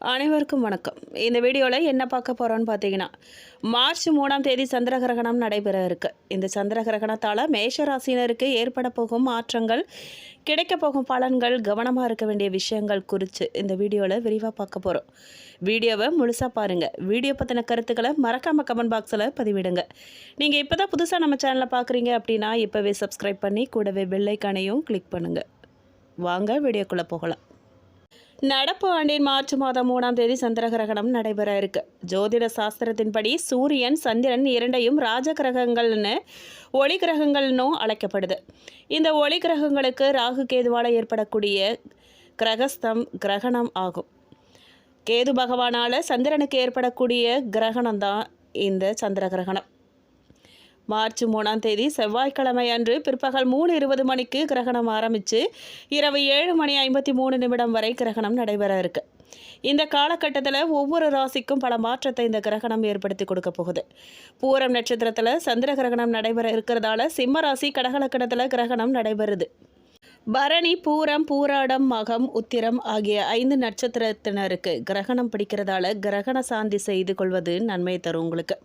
அனைவருக்கும் வணக்கம். இந்த வீடியோவில் என்ன பார்க்க போகிறோன்னு பார்த்தீங்கன்னா, மார்ச் 3ஆம் தேதி சந்திர கிரகணம் நடைபெற இருக்கு. இந்த சந்திர கிரகணத்தால் மேஷ ராசினருக்கு ஏற்பட போகும் மாற்றங்கள், கிடைக்க போகும் பலன்கள், கவனமாக இருக்க வேண்டிய விஷயங்கள் குறித்து இந்த வீடியோவில் விரிவாக பார்க்க போகிறோம். வீடியோவை முழுசாக பாருங்கள். வீடியோ பற்றின கருத்துக்களை மறக்காமல் கமெண்ட் பாக்ஸில் பதிவிடுங்க. நீங்கள் இப்போ தான் புதுசாக நம்ம சேனலை பார்க்குறீங்க அப்படின்னா இப்போவே சப்ஸ்கிரைப் பண்ணி கூடவே பெல் ஐக்கானையும் கிளிக் பண்ணுங்கள். வாங்க வீடியோக்குள்ளே போகலாம். நடப்பு ஆண்டின் மார்ச் மாதம் 3ஆம் தேதி சந்திர கிரகணம் நடைபெற இருக்கு. ஜோதிட சாஸ்திரத்தின்படி சூரியன் சந்திரன் இரண்டையும் ராஜ கிரகங்கள்னு ஒளி கிரகங்கள்னும் அழைக்கப்படுது. இந்த ஒளி கிரகங்களுக்கு ராகு கேதுவால் ஏற்படக்கூடிய கிரகஸ்தம் கிரகணம் ஆகும். கேது பகவானால் சந்திரனுக்கு ஏற்படக்கூடிய கிரகணம் தான் இந்த சந்திர கிரகணம். மார்ச் 3ஆம் தேதி செவ்வாய்க்கிழமை அன்று பிற்பகல் 3:20 மணிக்கு கிரகணம் ஆரம்பித்து இரவு 7:53 வரை கிரகணம் நடைபெற இருக்கு. இந்த காலகட்டத்தில் ஒவ்வொரு ராசிக்கும் பல மாற்றத்தை இந்த கிரகணம் ஏற்படுத்தி கொடுக்க போகுது. பூரம் நட்சத்திரத்தில் சந்திர கிரகணம் நடைபெற இருக்கிறதால சிம்ம ராசி கடகலக்கணத்தில் கிரகணம் நடைபெறுது. பரணி, பூரம், பூராடம், மகம், உத்திரம் ஆகிய 5 நட்சத்திரத்தினருக்கு கிரகணம் பிடிக்கிறதால கிரகண சாந்தி செய்து கொள்வது நன்மை தரும். உங்களுக்கு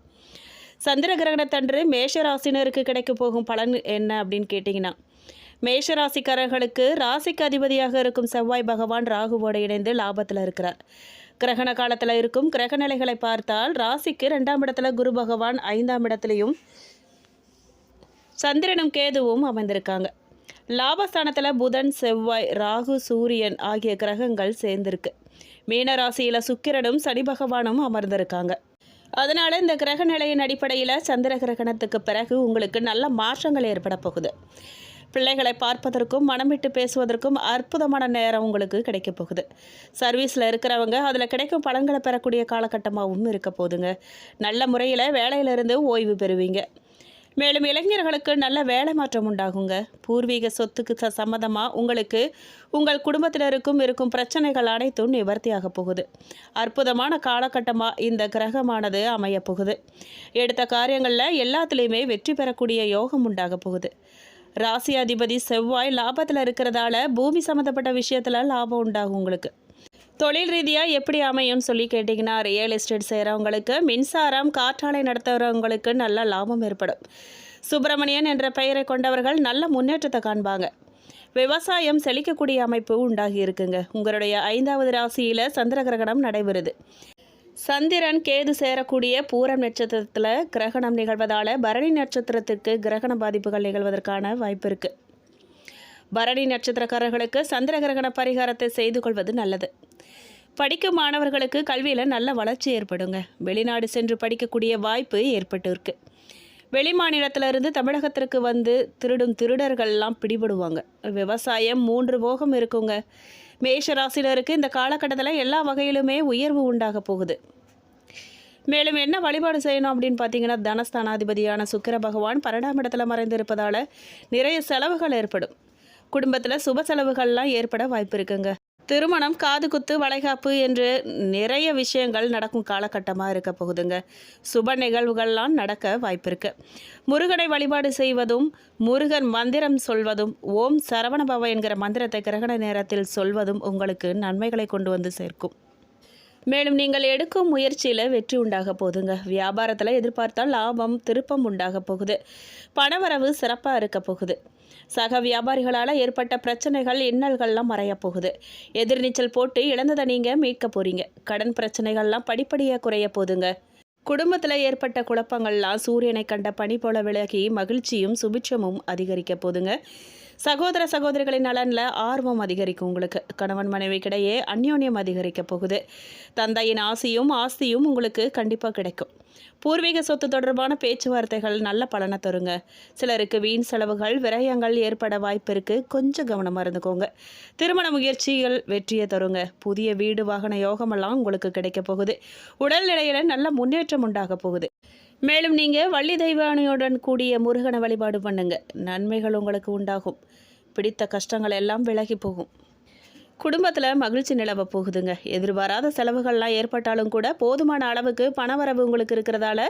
சந்திர கிரகணத்தன்று மேஷராசினருக்கு கிடைக்க போகும் பலன் என்ன அப்படின்னு கேட்டிங்கன்னா, மேஷராசிக்காரர்களுக்கு ராசிக்கு அதிபதியாக இருக்கும் செவ்வாய் பகவான் ராகுவோடு இணைந்து லாபத்தில் இருக்கிறார். கிரகண காலத்தில் இருக்கும் கிரக நிலைகளை பார்த்தால் ராசிக்கு 2ஆம் இடத்துல குரு பகவான், 5ஆம் இடத்துலையும் சந்திரனும் கேதுவும் அமைந்திருக்காங்க. லாபஸ்தானத்தில் புதன், செவ்வாய், ராகு, சூரியன் ஆகிய கிரகங்கள் சேர்ந்திருக்கு. மீன ராசியில் சுக்கிரனும் சனி பகவானும் அமர்ந்திருக்காங்க. அதனால் இந்த கிரக நிலையின் அடிப்படையில் சந்திர கிரகணத்துக்கு பிறகு உங்களுக்கு நல்ல மாற்றங்கள் ஏற்பட போகுது. பிள்ளைகளை பார்ப்பதற்கும் மனம் விட்டு பேசுவதற்கும் அற்புதமான நேரம் உங்களுக்கு கிடைக்க போகுது. சர்வீஸில் இருக்கிறவங்க அதில் கிடைக்கும் பலன்களை பெறக்கூடிய காலகட்டமாகவும் இருக்க போகுதுங்க. நல்ல முறையில் வேலையிலிருந்து ஓய்வு பெறுவீங்க. மேலும் இளைஞர்களுக்கு நல்ல வேலை மாற்றம் உண்டாகுங்க. பூர்வீக சொத்துக்கு சம்மந்தமாக உங்களுக்கு உங்கள் குடும்பத்தினருக்கும் இருக்கும் பிரச்சனைகள் அனைத்தும் நிவர்த்தியாக போகுது. அற்புதமான காலகட்டமாக இந்த கிரகமானது அமைய போகுது. எடுத்த காரியங்களில் எல்லாத்துலேயுமே வெற்றி பெறக்கூடிய யோகம் உண்டாக போகுது. ராசி அதிபதி செவ்வாய் லாபத்தில் இருக்கிறதால பூமி சம்மந்தப்பட்ட விஷயத்தில் லாபம் உண்டாகும். உங்களுக்கு தொழில் ரீதியாக எப்படி அமையும்னு சொல்லி கேட்டிங்கன்னா, ரியல் எஸ்டேட் செய்கிறவங்களுக்கு, மின்சாரம், காற்றாலை நடத்துகிறவங்களுக்கு நல்ல லாபம் ஏற்படும். சுப்பிரமணியன் என்ற பெயரை கொண்டவர்கள் நல்ல முன்னேற்றத்தை காண்பாங்க. விவசாயம் செழிக்கக்கூடிய அமைப்பு உண்டாகி இருக்குங்க. உங்களுடைய 5ஆவது ராசியில் சந்திர கிரகணம் நடைபெறுது. சந்திரன் கேது சேரக்கூடிய பூரம் நட்சத்திரத்தில் கிரகணம் நிகழ்வதால் பரணி நட்சத்திரத்திற்கு கிரகண பாதிப்புகள் நிகழ்வதற்கான வாய்ப்பு இருக்குது. பரணி நட்சத்திரக்காரர்களுக்கு சந்திர கிரகண பரிகாரத்தை செய்து கொள்வது நல்லது. படிக்கும் மாணவர்களுக்கு கல்வியில் நல்ல வளர்ச்சி ஏற்படுங்க. வெளிநாடு சென்று படிக்கக்கூடிய வாய்ப்பு ஏற்பட்டு இருக்கு. வெளி மாநிலத்திலிருந்து தமிழகத்திற்கு வந்து திருடும் திருடர்கள்லாம் பிடிபடுவாங்க. விவசாயம் 3 போகம் இருக்குங்க. மேஷ ராசினருக்கு இந்த காலகட்டத்தில் எல்லா வகையிலுமே உயர்வு உண்டாக போகுது. மேலும் என்ன வழிபாடு செய்யணும் அப்படின்னு பார்த்தீங்கன்னா, தனஸ்தானாதிபதியான சுக்கிர பகவான் 12ஆம் இடத்துல மறைந்திருப்பதால் நிறைய செலவுகள் ஏற்படும். குடும்பத்தில் சுப செலவுகள்லாம் ஏற்பட வாய்ப்பு இருக்குங்க. திருமணம், காது குத்து, வளைகாப்பு என்று நிறைய விஷயங்கள் நடக்கும் காலகட்டமாக இருக்க போகுதுங்க. சுப நிகழ்வுகள்லாம் நடக்க வாய்ப்பு இருக்கு. முருகனை வழிபாடு செய்வதும், முருகன் மந்திரம் சொல்வதும், ஓம் சரவணபவ என்கிற மந்திரத்தை கிரகண நேரத்தில் சொல்வதும் உங்களுக்கு நன்மைகளை கொண்டு வந்து சேர்க்கும். மேலும் நீங்கள் எடுக்கும் முயற்சியில் வெற்றி உண்டாக போகுதுங்க. வியாபாரத்தில் எதிர்பார்த்தால் லாபம், திருப்பம் உண்டாக போகுது. பணவரவு சிறப்பாக இருக்க போகுது. சக வியாபாரிகளால் ஏற்பட்ட பிரச்சனைகள், இன்னல்கள்லாம் மறைய போகுது. எதிர்நீச்சல் போட்டு இழந்ததை நீங்கள் மீட்க போகிறீங்க. கடன் பிரச்சனைகள்லாம் படிப்படியாக குறைய போகுதுங்க. குடும்பத்தில் ஏற்பட்ட குழப்பங்கள்லாம் சூரியனை கண்ட பனி போல விலகி மகிழ்ச்சியும் சுபிட்சமும் அதிகரிக்க போகுதுங்க. சகோதர சகோதரிகளின் நலனில் ஆர்வம் அதிகரிக்கும். உங்களுக்கு கணவன் மனைவிக்கிடையே அந்யோன்யம் அதிகரிக்க போகுது. தந்தையின் ஆஸ்தியும் உங்களுக்கு கண்டிப்பாக கிடைக்கும். பூர்வீக சொத்து தொடர்பான பேச்சுவார்த்தைகள் நல்ல பலனை தருங்க. சிலருக்கு வீண் செலவுகள், விரயங்கள் ஏற்பட வாய்ப்பு இருக்குது. கொஞ்சம் கவனமாக இருந்துக்கோங்க. திருமண முயற்சிகள் வெற்றியை தருங்க. புதிய வீடு, வாகன யோகமெல்லாம் உங்களுக்கு கிடைக்க போகுது. உடல்நிலையில் நல்ல முன்னேற்றம் உண்டாக போகுது. மேலும் நீங்கள் வள்ளி தெய்வானையுடன் கூடிய முருகனை வழிபாடு பண்ணுங்க. நன்மைகள் உங்களுக்கு உண்டாகும். பிடித்த கஷ்டங்கள் எல்லாம் விலகி போகும். குடும்பத்தில் மகிழ்ச்சி நிலவ போகுதுங்க. எதிர்பாராத செலவுகள்லாம் ஏற்பட்டாலும் கூட போதுமான அளவுக்கு பணவரவு உங்களுக்கு இருக்கிறதால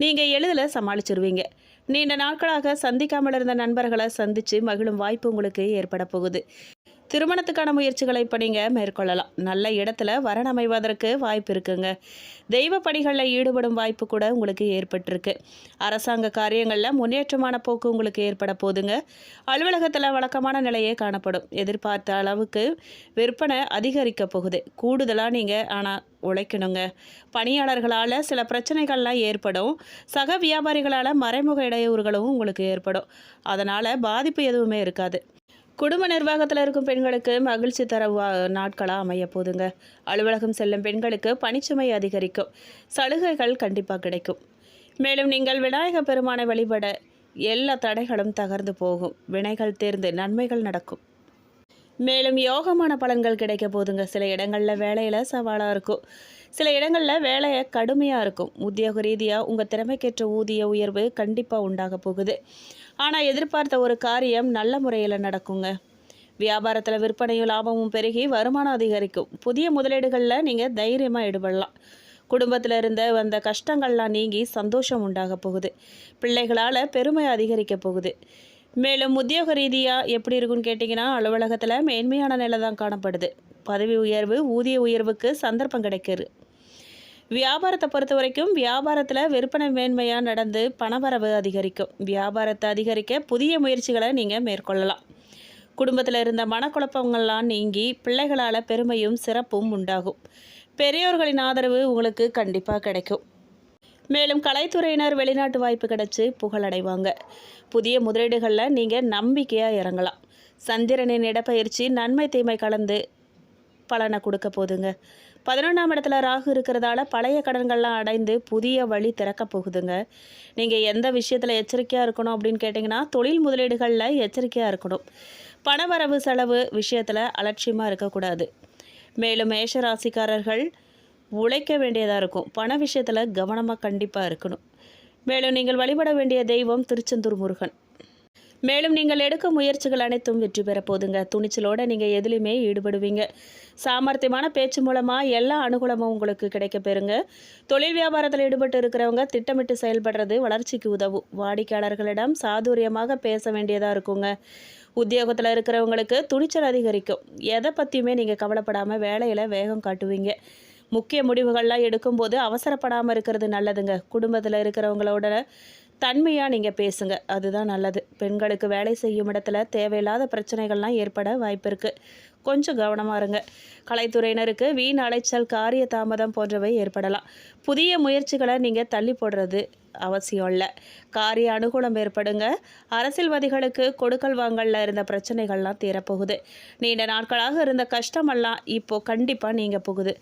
நீங்கள் எளிதில் சமாளிச்சிருவீங்க. நீண்ட நாட்களாக சந்திக்காமல் இருந்த நண்பர்களை சந்தித்து மகிழும் வாய்ப்பு உங்களுக்கு ஏற்பட போகுது. திருமணத்துக்கான முயற்சிகளை இப்போ நீங்கள் மேற்கொள்ளலாம். நல்ல இடத்துல வரன் அமைவதற்கு வாய்ப்பு இருக்குங்க. தெய்வ பணிகளில் ஈடுபடும் வாய்ப்பு கூட உங்களுக்கு ஏற்பட்டிருக்கு. அரசாங்க காரியங்களில் முன்னேற்றமான போக்கு உங்களுக்கு ஏற்பட போதுங்க. அலுவலகத்தில் வழக்கமான நிலையே காணப்படும். எதிர்பார்த்த அளவுக்கு விற்பனை அதிகரிக்க போகுது. கூடுதலாக நீங்கள் ஆனால் உழைக்கணுங்க. பணியாளர்களால் சில பிரச்சனைகள்லாம் ஏற்படும். சக வியாபாரிகளால் மறைமுக இடையூறுகளும் உங்களுக்கு ஏற்படும். அதனால் பாதிப்பு எதுவுமே இருக்காது. குடும்ப நிர்வாகத்தில் இருக்கும் பெண்களுக்கு மகிழ்ச்சி தர நாட்களாக அமைய போதுங்க. அலுவலகம் செல்லும் பெண்களுக்கு பணிச்சுமை அதிகரிக்கும். சலுகைகள் கண்டிப்பாக கிடைக்கும். மேலும் நீங்கள் விநாயகர் பெருமானை வழிபட எல்லா தடைகளும் தகர்ந்து போகும். வினைகள் தேர்ந்து நன்மைகள் நடக்கும். மேலும் யோகமான பலன்கள் கிடைக்க போதுங்க. சில இடங்களில் வேலையில் சவாலாக இருக்கும். சில இடங்களில் வேலையை கடுமையாக இருக்கும். உத்தியோக ரீதியாக உங்கள் திறமைக்கேற்ற ஊதிய உயர்வு கண்டிப்பாக உண்டாக போகுது. ஆனால் எதிர்பார்த்த ஒரு காரியம் நல்ல முறையில் நடக்குங்க. வியாபாரத்தில் விற்பனையும் லாபமும் பெருகி வருமானம் அதிகரிக்கும். புதிய முதலீடுகளில் நீங்கள் தைரியமாக ஈடுபடலாம். குடும்பத்தில் இருந்த வந்த கஷ்டங்கள்லாம் நீங்கி சந்தோஷம் உண்டாக போகுது. பிள்ளைகளால் பெருமை அதிகரிக்க போகுது. மேலும் உத்தியோக ரீதியாக எப்படி இருக்குன்னு கேட்டிங்கன்னா, அலுவலகத்தில் மேன்மையான நிலை தான் காணப்படுது. பதவி உயர்வு, ஊதிய உயர்வுக்கு சந்தர்ப்பம் கிடைக்குது. வியாபாரத்தை பொறுத்த வரைக்கும் வியாபாரத்தில் விற்பனை மேன்மையாக நடந்து பணவரவு அதிகரிக்கும். வியாபாரத்தை அதிகரிக்க புதிய முயற்சிகளை நீங்கள் மேற்கொள்ளலாம். குடும்பத்தில் இருந்த மனக்குழப்பங்கள்லாம் நீங்கி பிள்ளைகளால் பெருமையும் சிறப்பும் உண்டாகும். பெரியோர்களின் ஆதரவு உங்களுக்கு கண்டிப்பாக கிடைக்கும். மேலும் கலைத்துறையினர் வெளிநாட்டு வாய்ப்பு கிடைச்சி புகழடைவாங்க. புதிய முதலீடுகளில் நீங்கள் நம்பிக்கையாக இறங்கலாம். சந்திரனின் இடப்பெயர்ச்சி நன்மை தீமை கலந்து பலனை கொடுக்க போதுங்க. 11ஆம் இடத்துல ராகு இருக்கிறதால பழைய கடன்கள்லாம் அடைந்து புதிய வழி திறக்க போகுதுங்க. நீங்கள் எந்த விஷயத்தில் எச்சரிக்கையாக இருக்கணும் அப்படின்னு கேட்டிங்கன்னா, தொழில் முதலீடுகளில் எச்சரிக்கையாக இருக்கணும். பணவரவு செலவு விஷயத்தில் அலட்சியமாக இருக்கக்கூடாது. மேலும் மேஷராசிக்காரர்கள் உழைக்க வேண்டியதாக இருக்கும். பண விஷயத்தில் கவனமாக கண்டிப்பாக இருக்கணும். மேலும் நீங்கள் வழிபட வேண்டிய தெய்வம் திருச்செந்தூர் முருகன். மேலும் நீங்கள் எடுக்கும் முயற்சிகள் அனைத்தும் வெற்றி பெற போதுங்க. துணிச்சலோடு நீங்கள் எதுலையுமே ஈடுபடுவீங்க. சாமர்த்தியமான பேச்சு மூலமாக எல்லா அனுகூலமும் உங்களுக்கு கிடைக்க பெறுங்க. தொழில் வியாபாரத்தில் ஈடுபட்டு இருக்கிறவங்க திட்டமிட்டு செயல்படுறது வளர்ச்சிக்கு உதவும். வாடிக்கையாளர்களிடம் சாதுரியமாக பேச வேண்டியதாக இருக்குங்க. உத்தியோகத்தில் இருக்கிறவங்களுக்கு துணிச்சல் அதிகரிக்கும். எதை பற்றியுமே நீங்கள் கவலைப்படாமல் வேலையில் வேகம் காட்டுவீங்க. முக்கிய முடிவுகள்லாம் எடுக்கும்போது அவசரப்படாமல் இருக்கிறது நல்லதுங்க. குடும்பத்தில் இருக்கிறவங்களோட தன்மையாக நீங்கள் பேசுங்க, அதுதான் நல்லது. பெண்களுக்கு வேலை செய்யும் இடத்துல தேவையில்லாத பிரச்சனைகள்லாம் ஏற்பட வாய்ப்பு இருக்குது. கொஞ்சம் கவனமாக இருங்க. கலைத்துறையினருக்கு வீண் அலைச்சல், காரிய தாமதம் போன்றவை ஏற்படலாம். புதிய முயற்சிகளை நீங்கள் தள்ளி போடுறது அவசியம் இல்லை. காரிய அனுகூலம் ஏற்படுங்க. அரசியல்வாதிகளுக்கு கொடுக்கல் வாங்கலில் இருந்த பிரச்சனைகள்லாம் தீரப்போகுது. நீண்ட நாட்களாக இருந்த கஷ்டமெல்லாம் இப்போது கண்டிப்பாக நீங்க போகுது.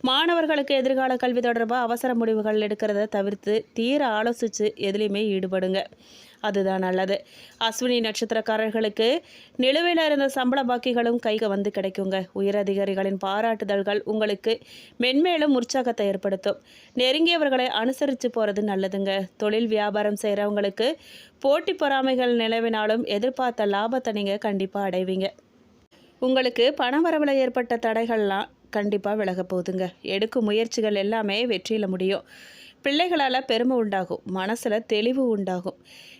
மாணவர்களுக்கு எதிர்கால கல்வி தொடர்பாக அவசர முடிவுகள் எடுக்கிறத தவிர்த்து தீர ஆலோசித்து எதுலேயுமே ஈடுபடுங்க, அதுதான் நல்லது. அஸ்வினி நட்சத்திரக்காரர்களுக்கு நிலுவையில் இருந்த சம்பள பாக்கிகளும் கைக்கு வந்து கிடைக்குங்க. உயரதிகாரிகளின் பாராட்டுதல்கள் உங்களுக்கு மென்மேலும் உற்சாகத்தை ஏற்படுத்தும். நெருங்கியவர்களை அனுசரித்து போகிறது நல்லதுங்க. தொழில் வியாபாரம் செய்கிறவங்களுக்கு போட்டி பொறாமைகள் நிலவினாலும் எதிர்பார்த்த லாபத்தை நீங்கள் கண்டிப்பாக அடைவீங்க. உங்களுக்கு பணவரவில் ஏற்பட்ட தடைகள்லாம் கண்டிப்பாக விலக போகுதுங்க. எடுக்கும் முயற்சிகள் எல்லாமே வெற்றியில் முடியும். பிள்ளைகளால் பெருமை உண்டாகும். மனசில் தெளிவு உண்டாகும்.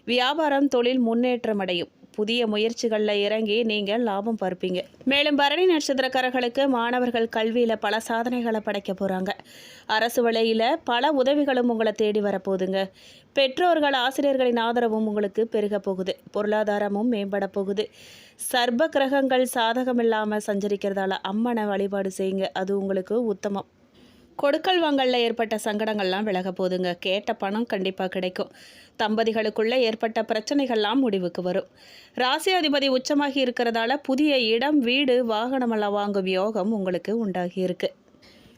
வியாபாரம் தொழில் முன்னேற்றம் அடையும். புதிய முயற்சிகளில் இறங்கி நீங்கள் லாபம் பார்ப்பீங்க. மேலும் பரணி நட்சத்திரக்காரர்களுக்கு மாணவர்கள் கல்வியில் பல சாதனைகளை படைக்க போகிறாங்க. அரசு வழியில் பல உதவிகளும் உங்களை தேடி வரப்போகுதுங்க. பெற்றோர்கள் ஆசிரியர்களின் ஆதரவும் உங்களுக்கு பெருக போகுது. பொருளாதாரமும் மேம்பட போகுது. சர்ப கிரகங்கள் சாதகம் இல்லாமல் சஞ்சரிக்கிறதால அம்மனை வழிபாடு செய்யுங்க, அது உங்களுக்கு உத்தமம். கொடுக்கல் வாங்கலில் ஏற்பட்ட சங்கடங்கள்லாம் விலக போதுங்க. கேட்ட பணம் கண்டிப்பாக கிடைக்கும். தம்பதிகளுக்குள்ளே ஏற்பட்ட பிரச்சனைகள்லாம் முடிவுக்கு வரும். ராசி அதிபதி உச்சமாகி இருக்கிறதால புதிய இடம், வீடு, வாகனமெல்லாம் வாங்கும் யோகம் உங்களுக்கு உண்டாகி இருக்கு.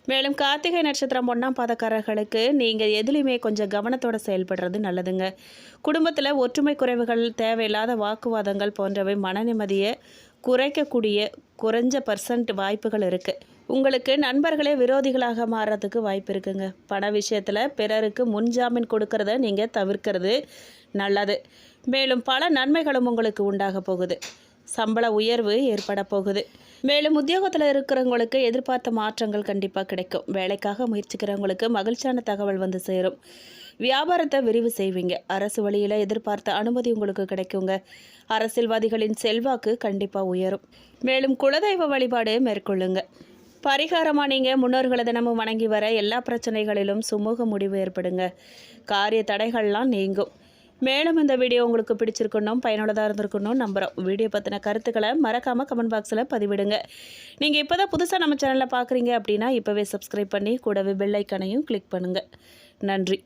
மேலும் கார்த்திகை நட்சத்திரம் 1ஆம் பாதக்காரர்களுக்கு நீங்கள் எதுலேயுமே கொஞ்சம் கவனத்தோடு செயல்படுறது நல்லதுங்க. குடும்பத்தில் ஒற்றுமை குறைவுகள், தேவையில்லாத வாக்குவாதங்கள் போன்றவை மன நிம்மதியை குறைக்கக்கூடிய குறைஞ்ச வாய்ப்புகள் இருக்குது. உங்களுக்கு நண்பர்களே விரோதிகளாக மாறுறதுக்கு வாய்ப்பு இருக்குங்க. பண விஷயத்தில் பிறருக்கு முன்ஜாமீன் கொடுக்கறத நீங்கள் தவிர்க்கிறது நல்லது. மேலும் பல நன்மைகளும் உங்களுக்கு உண்டாக போகுது. சம்பள உயர்வு ஏற்பட போகுது. மேலும் உத்தியோகத்தில் இருக்கிறவங்களுக்கு எதிர்பார்த்த மாற்றங்கள் கண்டிப்பாக கிடைக்கும். வேலைக்காக முயற்சிக்கிறவங்களுக்கு மகிழ்ச்சியான தகவல் வந்து சேரும். வியாபாரத்தை விரிவு செய்வீங்க. அரசு வழியில் எதிர்பார்த்த அனுமதி உங்களுக்கு கிடைக்குங்க. அரசியல்வாதிகளின் செல்வாக்கு கண்டிப்பாக உயரும். மேலும் குலதெய்வ வழிபாடு மேற்கொள்ளுங்க. பரிகாரமாக நீங்கள் முன்னோர்களை தினமும் வணங்கி வர எல்லா பிரச்சனைகளிலும் சுமூக முடிவு ஏற்படுங்க. காரிய தடைகள்லாம் நீங்கும். மேலும் இந்த வீடியோ உங்களுக்கு பிடிச்சிருக்கணும், பயனுள்ளதாக இருந்திருக்கணும் நம்புகிறோம். வீடியோ பற்றின கருத்துக்களை மறக்காமல் கமெண்ட் பாக்ஸில் பதிவிடுங்க. நீங்கள் இப்போ தான் புதுசாக நம்ம சேனலில் பார்க்குறீங்க அப்படின்னா இப்போவே சப்ஸ்கிரைப் பண்ணி கூடவே பெல் ஐக்கானையும் கிளிக் பண்ணுங்கள். நன்றி.